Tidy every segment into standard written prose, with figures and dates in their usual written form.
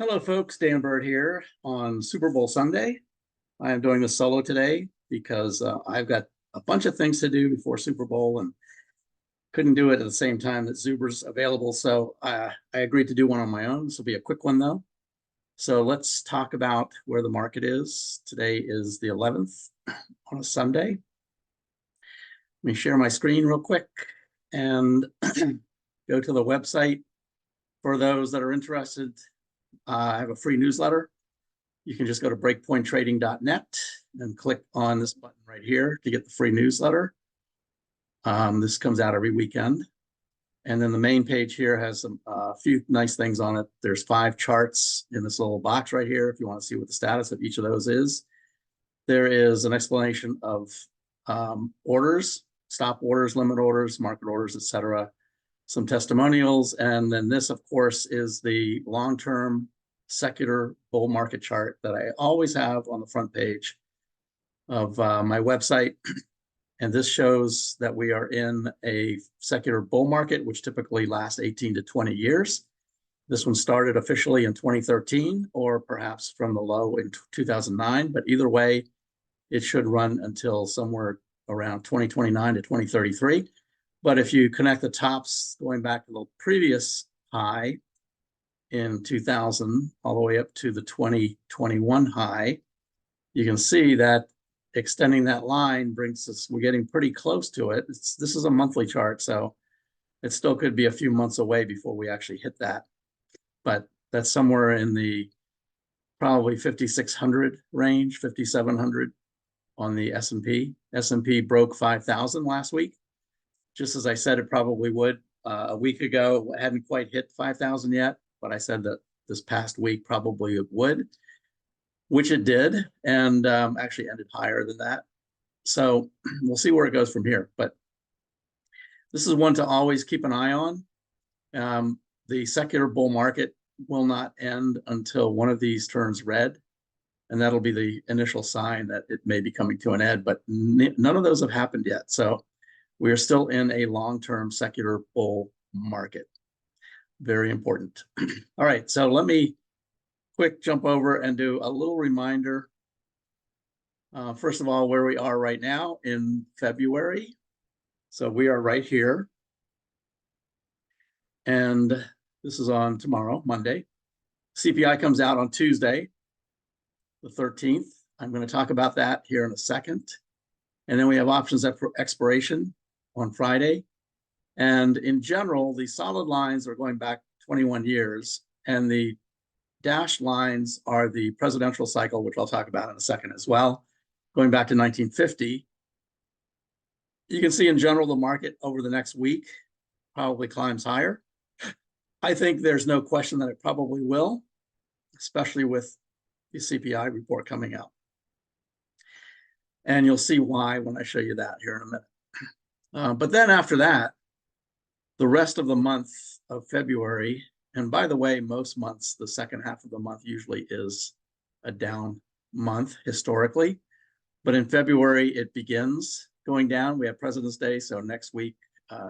Hello, folks. Dan Bird here on Super Bowl Sunday. I am doing this solo today because I've got a bunch of things to do before Super Bowl and couldn't do it at the same time that Zuber's available. So I agreed to do one on my own. This will be a quick one, though. So let's talk about where the market is. Today is the 11th on a Sunday. Let me share my screen real quick and go to the website. For those that are interested, I have a free newsletter. You can just go to breakpointtrading.net and click on this button right here to get the free newsletter. This comes out every weekend. And then the main page here has a few nice things on it. There's 5 charts in this little box right here if you want to see what the status of each of those is. There is an explanation of orders, stop orders, limit orders, market orders, etc. Some testimonials, and then this, of course, is the long-term secular bull market chart that I always have on the front page of my website. And this shows that we are in a secular bull market, which typically lasts 18 to 20 years. This one started officially in 2013, or perhaps from the low in 2009, but either way, it should run until somewhere around 2029 to 2033. But if you connect the tops going back to the previous high in 2000 all the way up to the 2021 high, you can see that extending that line brings us, we're getting pretty close to it. This is a monthly chart, so it still could be a few months away before we actually hit that. But that's somewhere in the probably 5,600 range, 5,700 on the S&P. S&P broke 5,000 last week. Just as I said it probably would a week ago. It hadn't quite hit 5,000 yet, but I said that this past week probably it would, which it did, and actually ended higher than that. So we'll see where it goes from here. But this is one to always keep an eye on. The secular bull market will not end until one of these turns red, and that'll be the initial sign that it may be coming to an end, but none of those have happened yet. So we are still in a long-term secular bull market. Very important. All right, so let me quick jump over and do a little reminder. First of all, where we are right now in February. So we are right here. And this is on tomorrow, Monday. CPI comes out on Tuesday, the 13th. I'm going to talk about that here in a second. And then we have options expiration on Friday. And in general, the solid lines are going back 21 years, and the dashed lines are the presidential cycle, which I'll talk about in a second as well, going back to 1950. You can see in general the market over the next week probably climbs higher. I think there's no question that it probably will, especially with the CPI report coming out. And you'll see why when I show you that here in a minute. But then after that, the rest of the month of February, and by the way, most months, the second half of the month usually is a down month historically. But in February, it begins going down. We have President's Day, so next week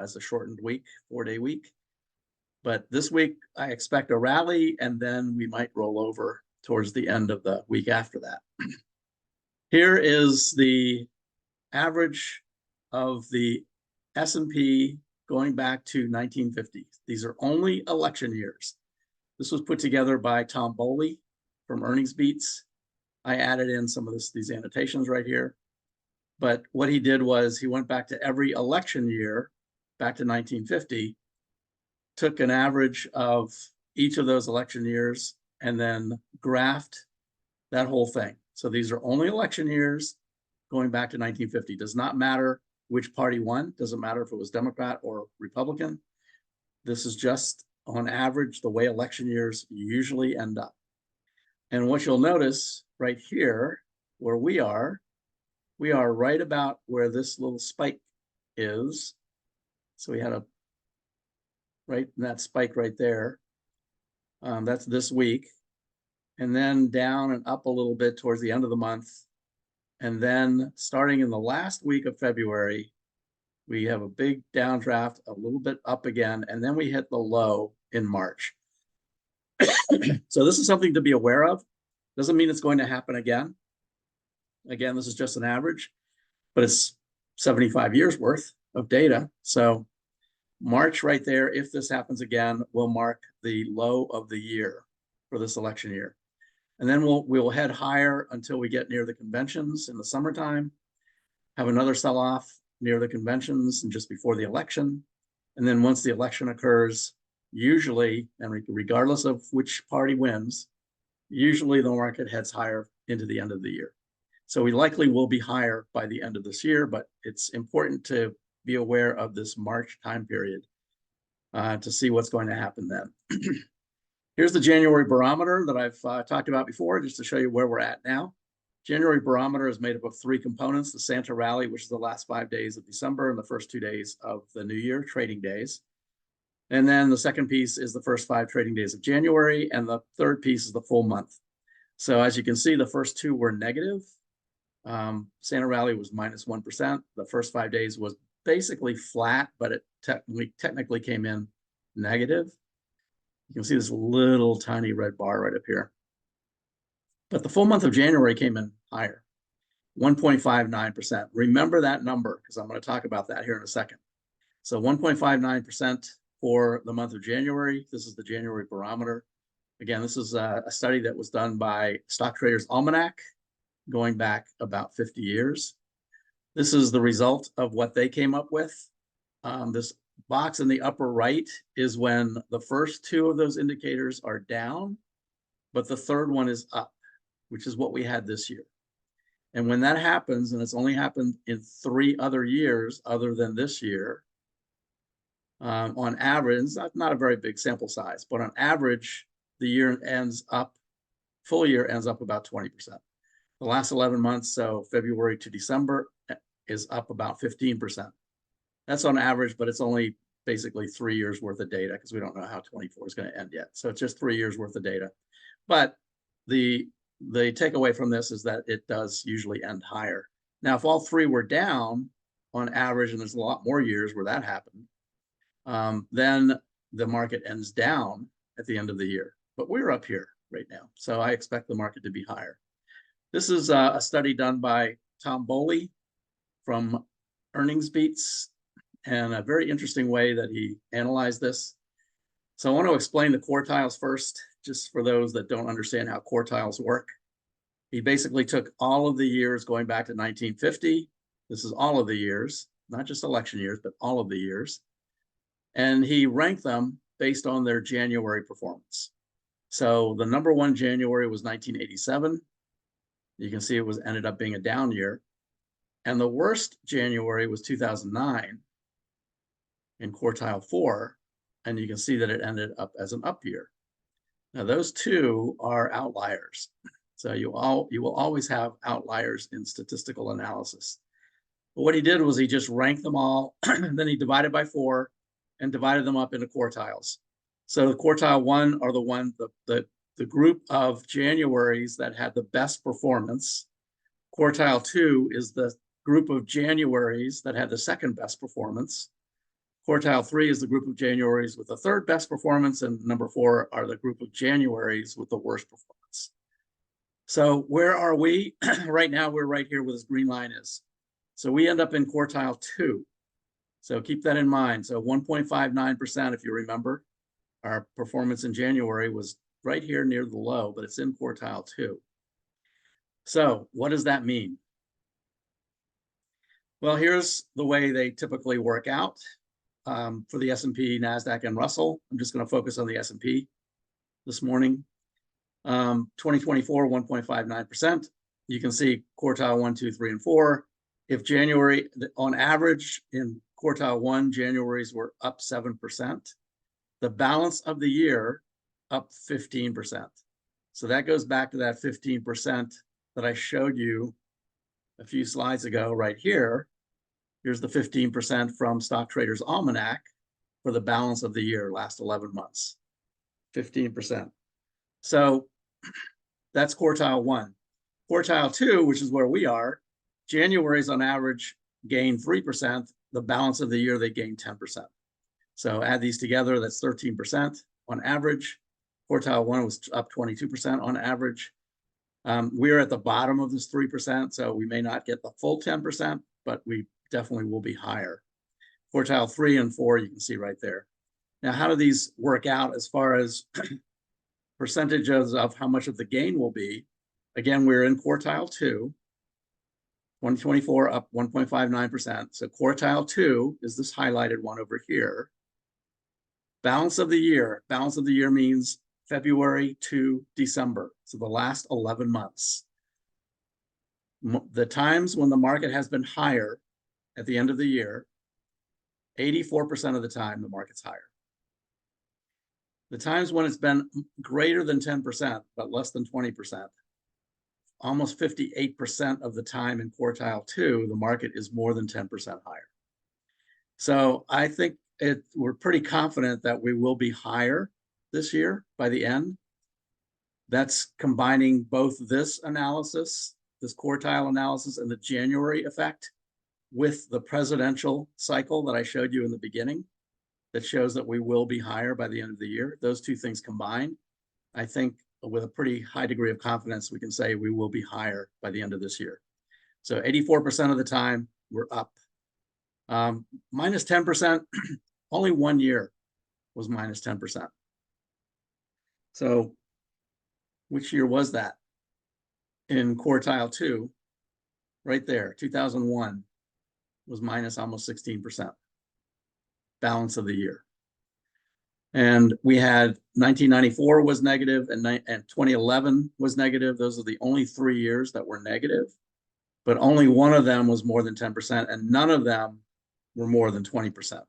is a shortened week, 4-day week. But this week, I expect a rally, and then we might roll over towards the end of the week after that. Here is the average of the S&P going back to 1950. These are only election years. This was put together by Tom Bowley from Earnings Beats. I added in some of these annotations right here. But what he did was he went back to every election year, back to 1950, took an average of each of those election years, and then graphed that whole thing. So these are only election years going back to 1950. Does not matter which party won. Doesn't matter if it was Democrat or Republican. This is just on average the way election years usually end up. And what you'll notice right here, where we are right about where this little spike is. So we had a right in that spike right there. That's this week. And then down and up a little bit towards the end of the month. And then starting in the last week of February, we have a big downdraft, a little bit up again, and then we hit the low in March. So this is something to be aware of. Doesn't mean it's going to happen again. Again, this is just an average, but it's 75 years worth of data. So March right there, if this happens again, will mark the low of the year for this election year. And then we'll head higher until we get near the conventions in the summertime, have another sell-off near the conventions and just before the election. And then once the election occurs, usually, and regardless of which party wins, usually the market heads higher into the end of the year. So we likely will be higher by the end of this year, but it's important to be aware of this March time period to see what's going to happen then. Here's the January barometer that I've talked about before, just to show you where we're at now. January barometer is made up of three components: the Santa rally, which is the last 5 days of December and the first 2 days of the new year, trading days. And then the second piece is the first 5 trading days of January, and the third piece is the full month. So as you can see, the first 2 were negative. Santa rally was -1%. The first 5 days was basically flat, but it technically came in negative. You can see this little tiny red bar right up here. But the full month of January came in higher, 1.59%. Remember that number, because I'm going to talk about that here in a second. So 1.59% for the month of January. This is the January barometer. Again, this is a study that was done by Stock Traders Almanac, going back about 50 years. This is the result of what they came up with. This box in the upper right is when the first 2 of those indicators are down, but the third one is up, which is what we had this year. And when that happens, and it's only happened in 3 other years other than this year, on average, not a very big sample size, but on average, the year ends up, full year ends up about 20%. The last 11 months, so February to December, is up about 15%. That's on average, but it's only basically 3 years worth of data, because we don't know how 24 is going to end yet. So it's just 3 years worth of data. But the takeaway from this is that it does usually end higher. Now, if all 3 were down on average, and there's a lot more years where that happened, then the market ends down at the end of the year. But we're up here right now, so I expect the market to be higher. This is a study done by Tom Bowley from Earnings Beats, and a very interesting way that he analyzed this. So I want to explain the quartiles first, just for those that don't understand how quartiles work. He basically took all of the years going back to 1950. This is all of the years, not just election years, but all of the years. And he ranked them based on their January performance. So the number 1 January was 1987. You can see it ended up being a down year. And the worst January was 2009 in quartile 4. And you can see that it ended up as an up year. Now, those 2 are outliers. So you will always have outliers in statistical analysis. But what he did was he just ranked them all, and then he divided by 4 and divided them up into quartiles. So the quartile 1 are the group of Januaries that had the best performance. Quartile 2 is the group of Januaries that had the second best performance. Quartile 3 is the group of Januaries with the third best performance, and number 4 are the group of Januaries with the worst performance. So where are we? Right now, we're right here where this green line is. So we end up in quartile 2. So keep that in mind. So 1.59%, if you remember, our performance in January was right here near the low, but it's in quartile 2. So what does that mean? Well, here's the way they typically work out for the S&P, NASDAQ, and Russell. I'm just going to focus on the S&P this morning. 2024, 1.59%. You can see quartile 1, 2, 3, and 4. If January, on average, in quartile 1, Januaries were up 7%. The balance of the year up 15%. So that goes back to that 15% that I showed you a few slides ago right here. Here's the 15% from Stock Traders Almanac for the balance of the year, last 11 months, 15%. So that's quartile 1. Quartile 2, which is where we are, January's on average gain 3%. The balance of the year, they gain 10%. So add these together, that's 13% on average Quartile 1 was up 22% on average. We're at the bottom of this 3%, so we may not get the full 10%, but we definitely will be higher. Quartile 3 and 4, you can see right there. Now, how do these work out as far as percentages of how much of the gain will be? Again, we're in quartile 2, 2024 up 1.59%. So quartile 2 is this highlighted one over here. Balance of the year. Balance of the year means February to December. So the last 11 months. The times when the market has been higher at the end of the year, 84% of the time the market's higher. The times when it's been greater than 10%, but less than 20%, almost 58% of the time in quartile 2, the market is more than 10% higher. So I think we're pretty confident that we will be higher this year by the end. That's combining both this analysis, this quartile analysis, and the January effect with the presidential cycle that I showed you in the beginning that shows that we will be higher by the end of the year. Those two things combined, I think with a pretty high degree of confidence, we can say we will be higher by the end of this year. So 84% of the time, we're up. Minus 10%, only 1 year was minus 10%. So which year was that? In quartile 2, right there, 2001 was minus almost 16%. Balance of the year. And we had 1994 was negative and 2011 was negative. Those are the only 3 years that were negative, but only one of them was more than 10% and none of them were more than 20%.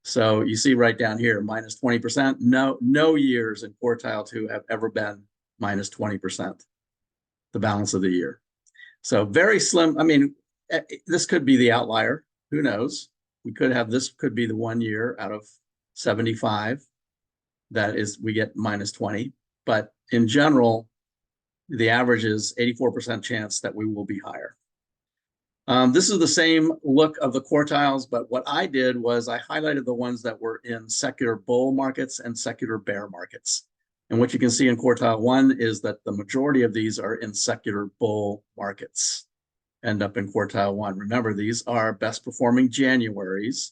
So you see right down here, minus 20%. No years in quartile 2 have ever been minus 20%, the balance of the year. So very slim. I mean, this could be the outlier. Who knows? We could have, this could be the 1 year out of 75 that is, we get minus 20. But in general, the average is 84% chance that we will be higher. This is the same look of the quartiles, but what I did was I highlighted the ones that were in secular bull markets and secular bear markets. And what you can see in quartile 1 is that the majority of these are in secular bull markets, end up in quartile 1. Remember, these are best performing Januaries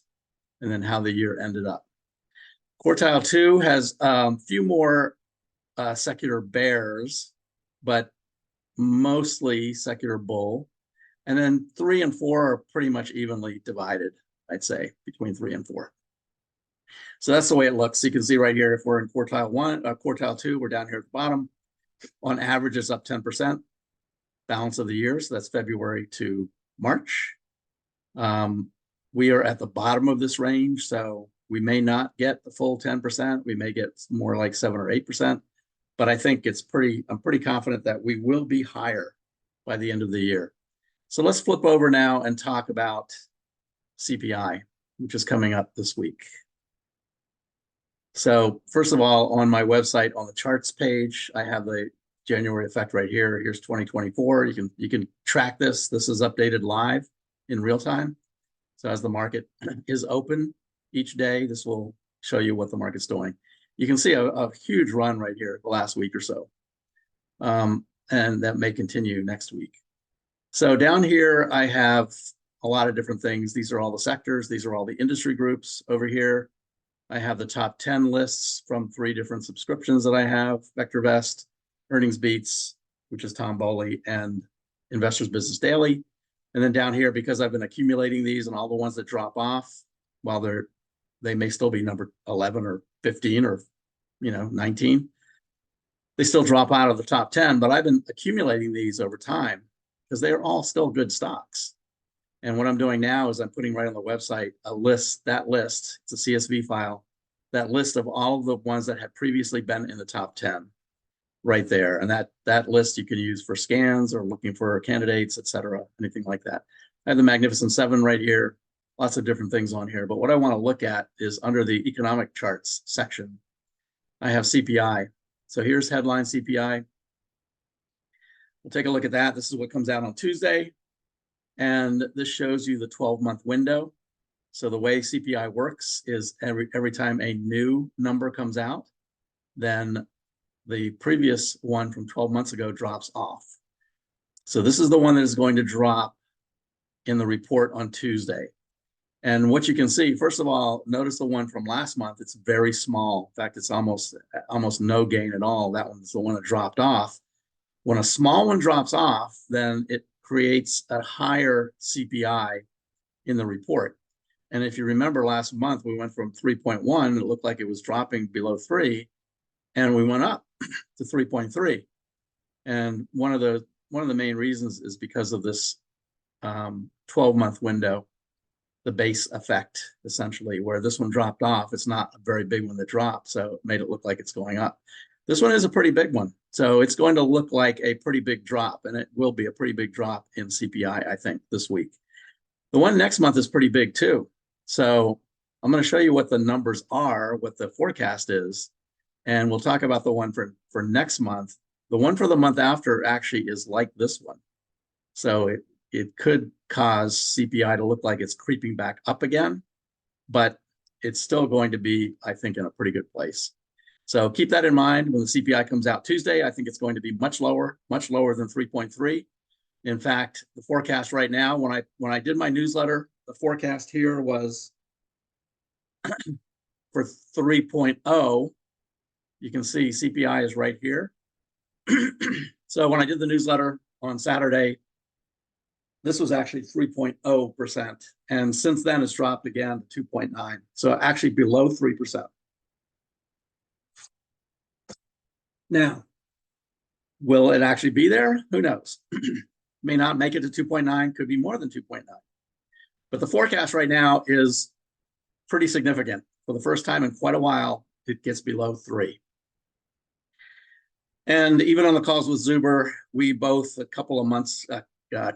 and then how the year ended up. Quartile 2 has a few more secular bears, but mostly secular bull. And then 3 and 4 are pretty much evenly divided, I'd say, between 3 and 4. So that's the way it looks. So you can see right here, if we're in quartile 2, we're down here at the bottom. On average, it's up 10%. Balance of the year, so that's February to March. We are at the bottom of this range, so we may not get the full 10%. We may get more like 7 or 8%, but I think I'm pretty confident that we will be higher by the end of the year. So let's flip over now and talk about CPI, which is coming up this week. So first of all, on my website, on the charts page, I have the January effect right here. Here's 2024. You can track this. This is updated live in real time. So as the market is open each day, this will show you what the market's doing. You can see a huge run right here the last week or so. And that may continue next week. So down here, I have a lot of different things. These are all the sectors. These are all the industry groups. Over here, I have the top 10 lists from 3 different subscriptions that I have: VectorVest, Earnings Beats, which is Tom Bowley, and Investors Business Daily. And then down here, because I've been accumulating these and all the ones that drop off, while they may still be number 11 or 15 or 19, they still drop out of the top 10. But I've been accumulating these over time because they are all still good stocks. And what I'm doing now is I'm putting right on the website a list, it's a CSV file, that list of all of the ones that had previously been in the top 10 right there. And that list you can use for scans or looking for candidates, etc., anything like that. I have the Magnificent Seven right here, lots of different things on here. But what I want to look at is under the economic charts section, I have CPI. So here's headline CPI. We'll take a look at that. This is what comes out on Tuesday. And this shows you the 12-month window. So the way CPI works is every time a new number comes out, then the previous one from 12 months ago drops off. So this is the one that is going to drop in the report on Tuesday. And what you can see, first of all, notice the one from last month. It's very small. In fact, it's almost no gain at all. That one's the one that dropped off. When a small one drops off, then it creates a higher CPI in the report. And if you remember last month, we went from 3.1, it looked like it was dropping below 3, and we went up to 3.3. And one of the main reasons is because of this 12-month window, the base effect, essentially, where this one dropped off. It's not a very big one that dropped, so it made it look like it's going up. This one is a pretty big one, so it's going to look like a pretty big drop, and it will be a pretty big drop in CPI, I think, this week. The one next month is pretty big too. So I'm going to show you what the numbers are, what the forecast is, and we'll talk about the one for next month. The one for the month after actually is like this one. So it could cause CPI to look like it's creeping back up again, but it's still going to be, I think, in a pretty good place. So keep that in mind when the CPI comes out Tuesday. I think it's going to be much lower than 3.3. In fact, the forecast right now, when I did my newsletter, the forecast here was for 3.0. You can see CPI is right here. So when I did the newsletter on Saturday, this was actually 3.0%. And since then, it's dropped again to 2.9. So actually below 3%. Now, will it actually be there? Who knows? May not make it to 2.9, could be more than 2.9. But the forecast right now is pretty significant. For the first time in quite a while, it gets below 3. And even on the calls with Zuber, we both, a couple of months,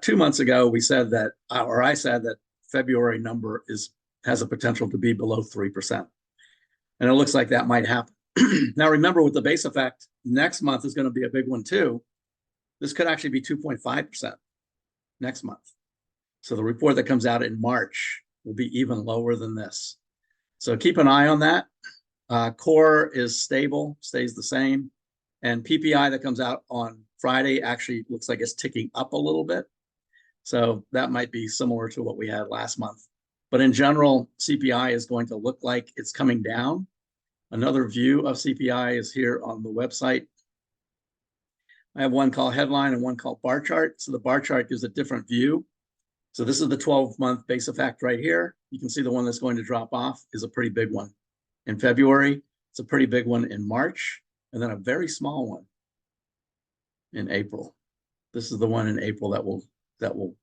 2 months ago, we said that, or I said that February number has a potential to be below 3%. And it looks like that might happen. Now, remember, with the base effect, next month is going to be a big one too. This could actually be 2.5% next month. So the report that comes out in March will be even lower than this. So keep an eye on that. Core is stable, stays the same. And PPI that comes out on Friday actually looks like it's ticking up a little bit. So that might be similar to what we had last month. But in general, CPI is going to look like it's coming down. Another view of CPI is here on the website. I have one called headline and one called bar chart. So the bar chart gives a different view. So this is the 12-month base effect right here. You can see the one that's going to drop off is a pretty big one in February. It's a pretty big one in March, and then a very small one in April. This is the one in April that will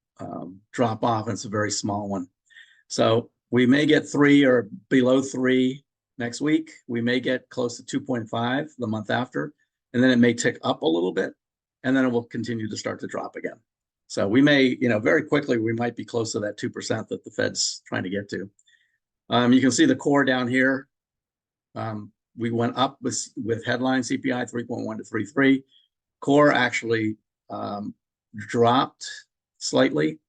drop off, and it's a very small one. So we may get 3 or below 3 next week. We may get close to 2.5 the month after, and then it may tick up a little bit, and then it will continue to start to drop again. So we may, very quickly, we might be close to that 2% that the Fed's trying to get to. You can see the core down here. We went up with headline CPI 3.1 to 3.3. Core actually dropped slightly.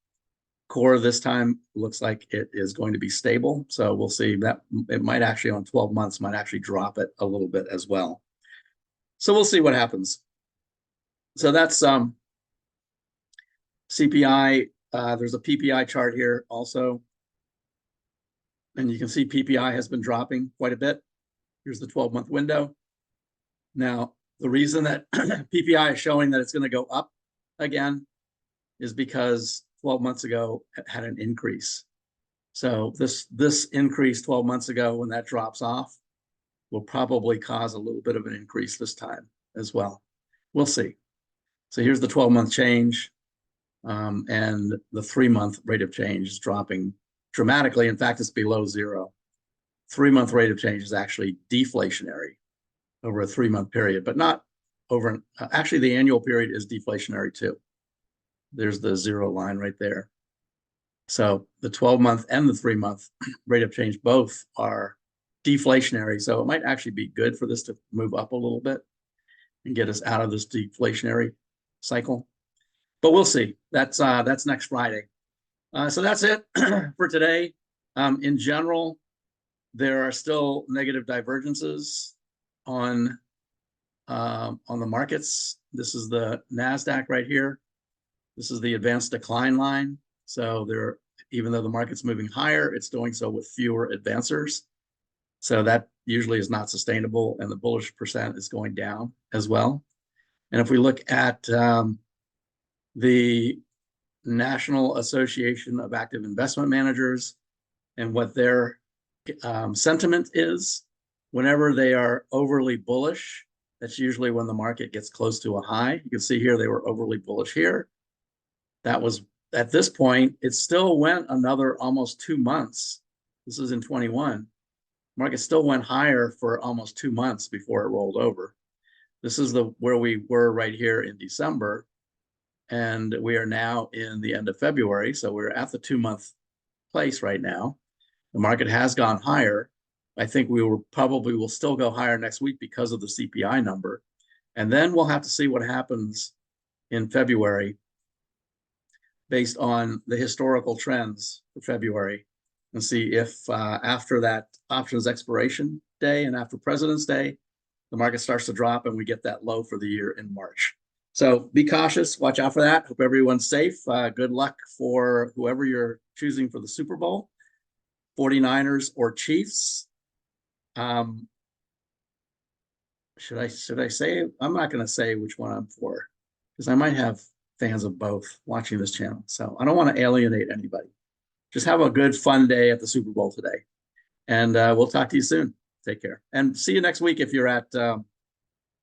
Core this time looks like it is going to be stable. So we'll see that it might actually on 12 months might actually drop it a little bit as well. So we'll see what happens. So that's CPI. There's a PPI chart here also. And you can see PPI has been dropping quite a bit. Here's the 12-month window. Now, the reason that PPI is showing that it's going to go up again is because 12 months ago it had an increase. So this increase 12 months ago, when that drops off, will probably cause a little bit of an increase this time as well. We'll see. So here's the 12-month change, and the 3-month rate of change is dropping dramatically. In fact, it's below 0. 3-month rate of change is actually deflationary over a 3-month period, but not over, actually the annual period is deflationary too. There's the 0 line right there. So the 12-month and the 3-month rate of change both are deflationary. So it might actually be good for this to move up a little bit and get us out of this deflationary cycle. But we'll see. That's next Friday. So that's it for today. In general, there are still negative divergences on on the markets. This is the NASDAQ right here. This is the advanced decline line. So there, even though the market's moving higher, it's doing so with fewer advancers. So that usually is not sustainable, and the bullish percent is going down as well. And if we look at the National Association of Active Investment Managers and what their sentiment is, whenever they are overly bullish, that's usually when the market gets close to a high. You can see here they were overly bullish here. That was at this point, it still went another almost 2 months. This is in 21. Market still went higher for almost 2 months before it rolled over. This is where we were right here in December, and we are now in the end of February. So we're at the 2-month place right now. The market has gone higher. I think we will still go higher next week because of the CPI number. And then we'll have to see what happens in February based on the historical trends for February, and see if after that options expiration day and after President's Day, the market starts to drop and we get that low for the year in March. So be cautious, watch out for that. Hope everyone's safe. Good luck for whoever you're choosing for the Super Bowl, 49ers or Chiefs. Should I say? I'm not going to say which one I'm for, because I might have fans of both watching this channel. So I don't want to alienate anybody. Just have a good, fun day at the Super Bowl today. And we'll talk to you soon. Take care. And see you next week if you're at the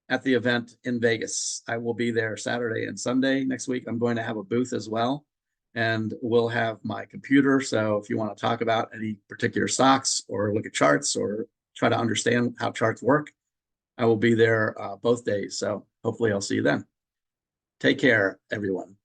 event in Vegas. I will be there Saturday and Sunday next week. I'm going to have a booth as well. And we'll have my computer. So if you want to talk about any particular stocks or look at charts or try to understand how charts work, I will be there both days. So hopefully I'll see you then. Take care, everyone.